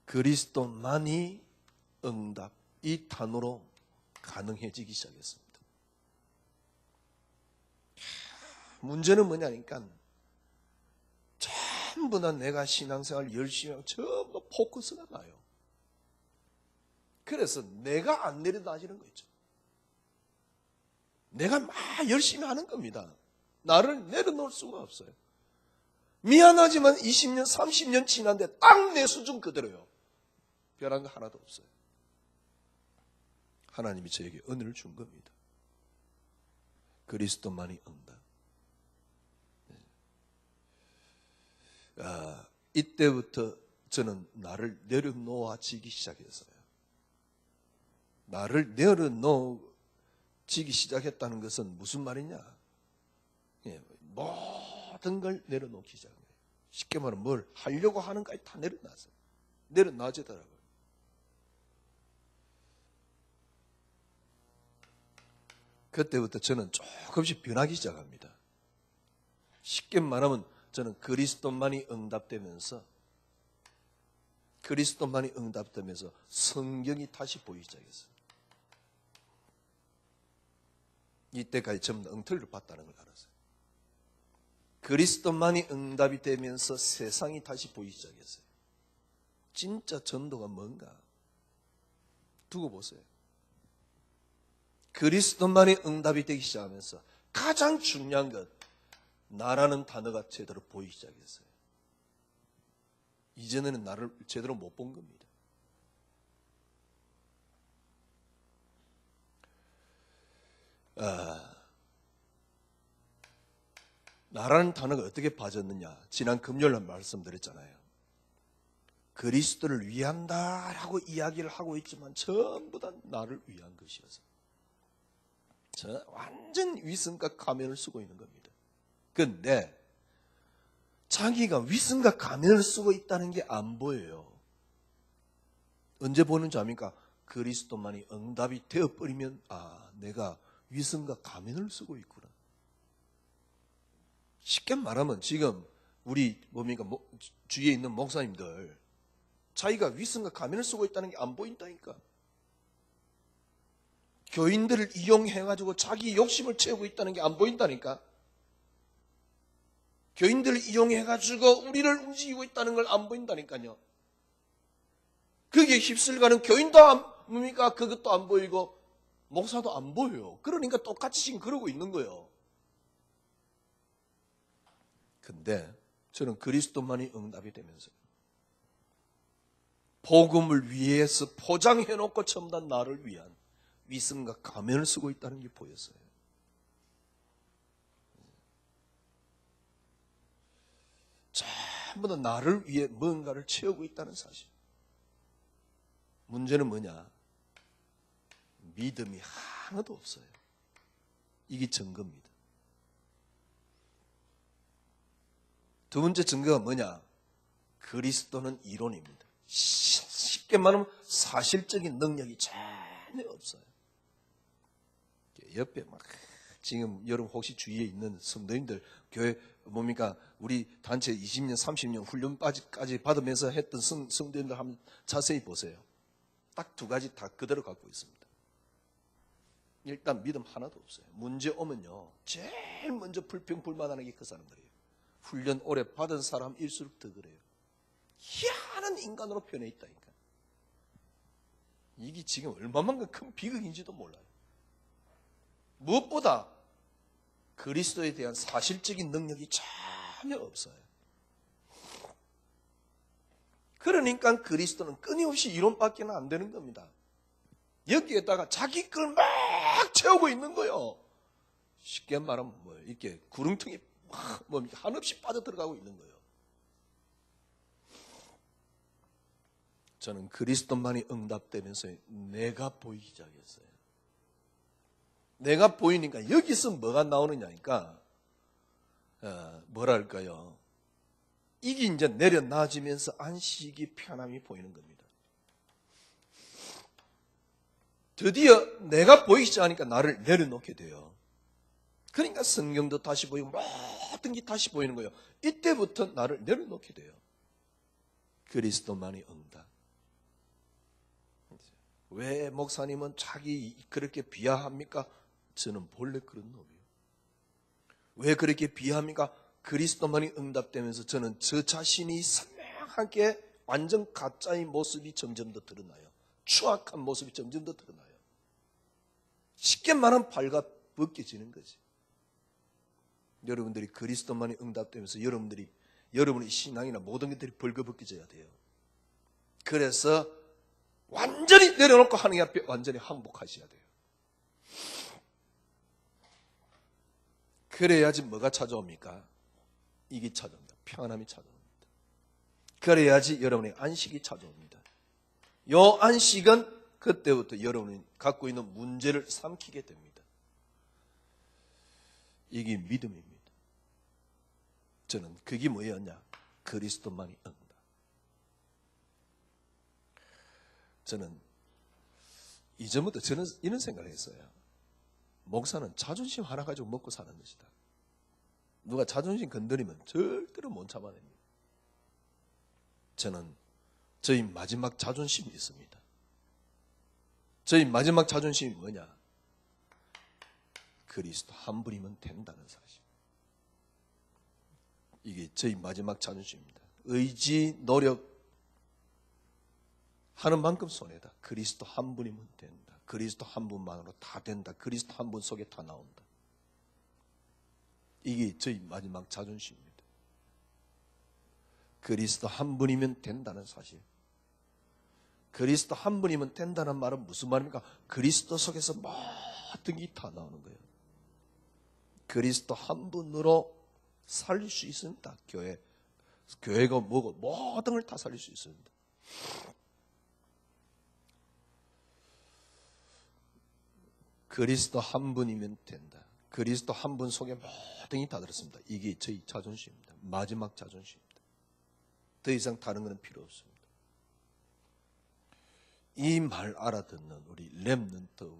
그리스도만이 응답, 이 단어로 가능해지기 시작했습니다. 문제는 뭐냐니까 전부 다 내가 신앙생활 열심히 하고 전부 포커스가 나요. 그래서 내가 안 내려다지는 거 있죠. 내가 막 열심히 하는 겁니다. 나를 내려놓을 수가 없어요. 미안하지만 20년, 30년 지났는데 딱 내 수준 그대로요. 변한 거 하나도 없어요. 하나님이 저에게 은혜를 준 겁니다. 그리스도만이 응답. 이때부터 저는 나를 내려놓아지기 시작했어요. 나를 내려놓아지기 시작했다는 것은 무슨 말이냐? 모든 걸 내려놓기 시작해요. 쉽게 말하면 뭘 하려고 하는 것까지 다 내려놨어요. 내려놔지더라고요. 그때부터 저는 조금씩 변하기 시작합니다. 쉽게 말하면 저는 그리스도만이 응답되면서 성경이 다시 보이기 시작했어요. 이때까지 전부 다 엉터리로 봤다는 걸 알았어요. 그리스도만이 응답이 되면서 세상이 다시 보이기 시작했어요. 진짜 전도가 뭔가 두고 보세요. 그리스도만이 응답이 되기 시작하면서 가장 중요한 것, 나라는 단어가 제대로 보이기 시작했어요. 이전에는 나를 제대로 못 본 겁니다. 나라는 단어가 어떻게 빠졌느냐? 지난 금요일에 말씀드렸잖아요. 그리스도를 위한다라고 이야기를 하고 있지만 전부 다 나를 위한 것이어서 완전 위선과 가면을 쓰고 있는 겁니다. 그런데 자기가 위선과 가면을 쓰고 있다는 게 안 보여요. 언제 보는 줄 압니까? 그리스도만이 응답이 되어버리면 내가 위선과 가면을 쓰고 있구나. 쉽게 말하면 지금 우리 주위에 있는 목사님들 자기가 위선과 가면을 쓰고 있다는 게 안 보인다니까. 교인들을 이용해가지고 자기 욕심을 채우고 있다는 게 안 보인다니까. 교인들을 이용해가지고 우리를 움직이고 있다는 걸 안 보인다니까요. 거기에 휩쓸가는 교인도 안 보니까 그것도 안 보이고 목사도 안 보여요. 그러니까 똑같이 지금 그러고 있는 거예요. 근데 저는 그리스도만이 응답이 되면서 복음을 위해서 포장해놓고 전부 다 나를 위한 위선과 가면을 쓰고 있다는 게 보였어요. 전부 다 나를 위해 뭔가를 채우고 있다는 사실. 문제는 뭐냐? 믿음이 하나도 없어요. 이게 증거입니다. 두 번째 증거가 뭐냐? 그리스도는 이론입니다. 쉽게 말하면 사실적인 능력이 전혀 없어요. 옆에 막 지금 여러분 혹시 주위에 있는 성도님들 교회 뭡니까? 우리 단체 20년, 30년 훈련까지 받으면서 했던 성도님들 한번 자세히 보세요. 딱 두 가지 다 그대로 갖고 있습니다. 일단 믿음 하나도 없어요. 문제 오면요, 제일 먼저 불평불만하는 게 그 사람들이에요. 훈련 오래 받은 사람일수록 더 그래요. 희한한 인간으로 변해 있다니까. 이게 지금 얼마만큼 큰 비극인지도 몰라요. 무엇보다 그리스도에 대한 사실적인 능력이 전혀 없어요. 그러니까 그리스도는 끊임없이 이론밖에 안 되는 겁니다. 여기에다가 자기 걸 막 채우고 있는 거예요. 쉽게 말하면 뭐 이렇게 구렁텅이 뭐 한없이 빠져들어가고 있는 거예요. 저는 그리스도만이 응답되면서 내가 보이기 시작했어요. 내가 보이니까 여기서 뭐가 나오느냐니까 뭐랄까요? 이게 이제 내려놔지면서 안식이 편함이 보이는 겁니다. 드디어 내가 보이기 시작하니까 나를 내려놓게 돼요. 그러니까 성경도 다시 보이고 모든 게 다시 보이는 거예요. 이때부터 나를 내려놓게 돼요. 그리스도만이 응답. 왜 목사님은 자기 그렇게 비하합니까? 저는 본래 그런 놈이에요. 왜 그렇게 비하합니까? 그리스도만이 응답되면서 저는 저 자신이 선명하게 완전 가짜의 모습이 점점 더 드러나요. 추악한 모습이 점점 더 드러나요. 쉽게 말하면 발가벗겨지는 거지. 여러분들이 그리스도만이 응답되면서 여러분의 신앙이나 모든 것들이 벌거벗겨져야 돼요. 그래서 완전히 내려놓고 하나님 앞에 완전히 항복하셔야 돼요. 그래야지 뭐가 찾아옵니까? 이게 찾아옵니다. 평안함이 찾아옵니다. 그래야지 여러분의 안식이 찾아옵니다. 요 안식은 그때부터 여러분이 갖고 있는 문제를 삼키게 됩니다. 이게 믿음입니다. 저는 그게 뭐였냐? 그리스도만이 응답. 저는 이전부터 저는 이런 생각을 했어요. 목사는 자존심 하나 가지고 먹고 사는 것이다. 누가 자존심 건드리면 절대로 못 참아냅니다. 저는 저희 마지막 자존심이 있습니다. 저희 마지막 자존심이 뭐냐? 그리스도 한 분이면 된다는 사실. 이게 저희 마지막 자존심입니다. 의지, 노력 하는 만큼 손해다. 그리스도 한 분이면 된다. 그리스도 한 분만으로 다 된다. 그리스도 한 분 속에 다 나온다. 이게 저희 마지막 자존심입니다. 그리스도 한 분이면 된다는 사실. 그리스도 한 분이면 된다는 말은 무슨 말입니까? 그리스도 속에서 모든 게 다 나오는 거예요. 그리스도 한 분으로 살릴 수 있습니다. 교회가 뭐고 모든 걸 다 살릴 수 있습니다. 그리스도 한 분이면 된다. 그리스도 한 분 속에 모든 게 다 들었습니다. 이게 저희 자존심입니다. 마지막 자존심입니다. 더 이상 다른 것은 필요 없습니다. 이 말 알아듣는 우리 렘넌트,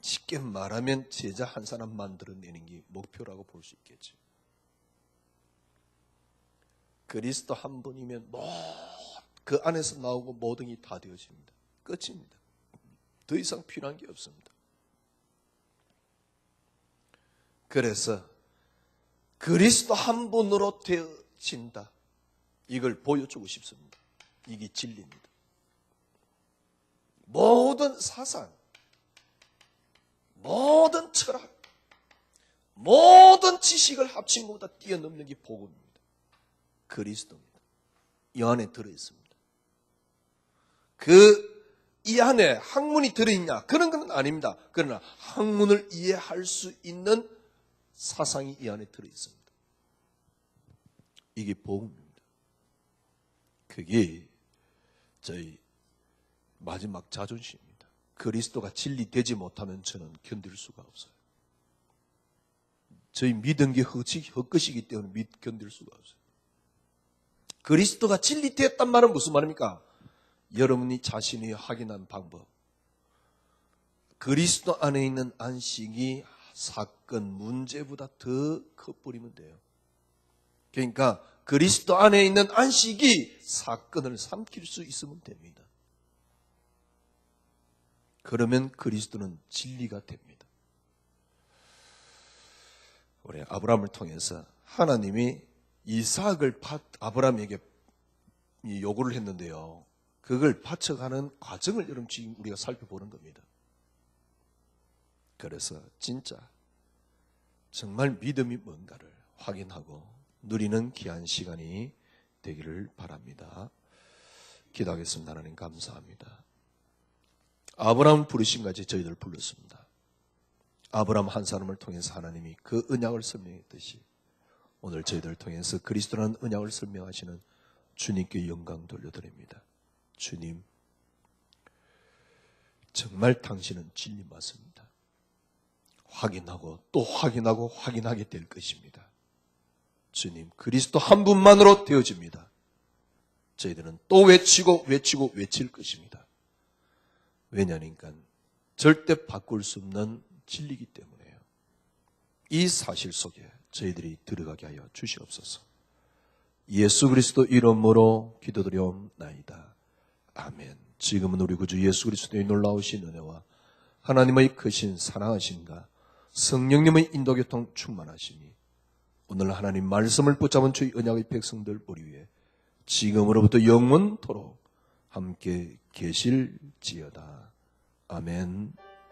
쉽게 말하면 제자 한 사람 만들어내는 게 목표라고 볼 수 있겠죠. 그리스도 한 분이면 그 안에서 나오고 모든 게 다 되어집니다. 끝입니다. 더 이상 필요한 게 없습니다. 그래서 그리스도 한 분으로 되어진다. 이걸 보여주고 싶습니다. 이게 진리입니다. 모든 사상, 모든 철학, 모든 지식을 합친 것보다 뛰어넘는 게 복음입니다. 그리스도입니다. 이 안에 들어있습니다. 이 안에 학문이 들어있냐? 그런 건 아닙니다. 그러나 학문을 이해할 수 있는 사상이 이 안에 들어있습니다. 이게 복음입니다. 그게 저희 마지막 자존심입니다. 그리스도가 진리되지 못하면 저는 견딜 수가 없어요. 저희 믿은 게 헛것이기 때문에 견딜 수가 없어요. 그리스도가 진리되었단 말은 무슨 말입니까? 여러분이 자신이 확인한 방법. 그리스도 안에 있는 안식이 사건, 문제보다 더 커버리면 돼요. 그러니까 그리스도 안에 있는 안식이 사건을 삼킬 수 있으면 됩니다. 그러면 그리스도는 진리가 됩니다. 우리 아브라함을 통해서 하나님이 이삭을 아브라함에게 요구를 했는데요. 그걸 바쳐가는 과정을 여러분 지금 우리가 살펴보는 겁니다. 그래서 진짜 정말 믿음이 뭔가를 확인하고 누리는 귀한 시간이 되기를 바랍니다. 기도하겠습니다. 하나님 감사합니다. 아브라함 부르심같이 저희들 불렀습니다. 아브라함 한 사람을 통해서 하나님이 그 언약을 설명했듯이 오늘 저희들을 통해서 그리스도라는 언약을 설명하시는 주님께 영광 돌려드립니다. 주님, 정말 당신은 진리 맞습니다. 확인하고 또 확인하고 확인하게 될 것입니다. 주님, 그리스도 한 분만으로 되어집니다. 저희들은 또 외치고 외칠 것입니다. 왜냐니까 절대 바꿀 수 없는 진리이기 때문에요. 이 사실 속에 저희들이 들어가게 하여 주시옵소서. 예수 그리스도 이름으로 기도드리옵나이다. 아멘. 지금은 우리 구주 예수 그리스도의 놀라우신 은혜와 하나님의 크신 사랑하심과 성령님의 인도교통 충만하심이 오늘 하나님 말씀을 붙잡은 주의 언약의 백성들 우리 위에 지금으로부터 영원토록 함께 계실지어다. 아멘.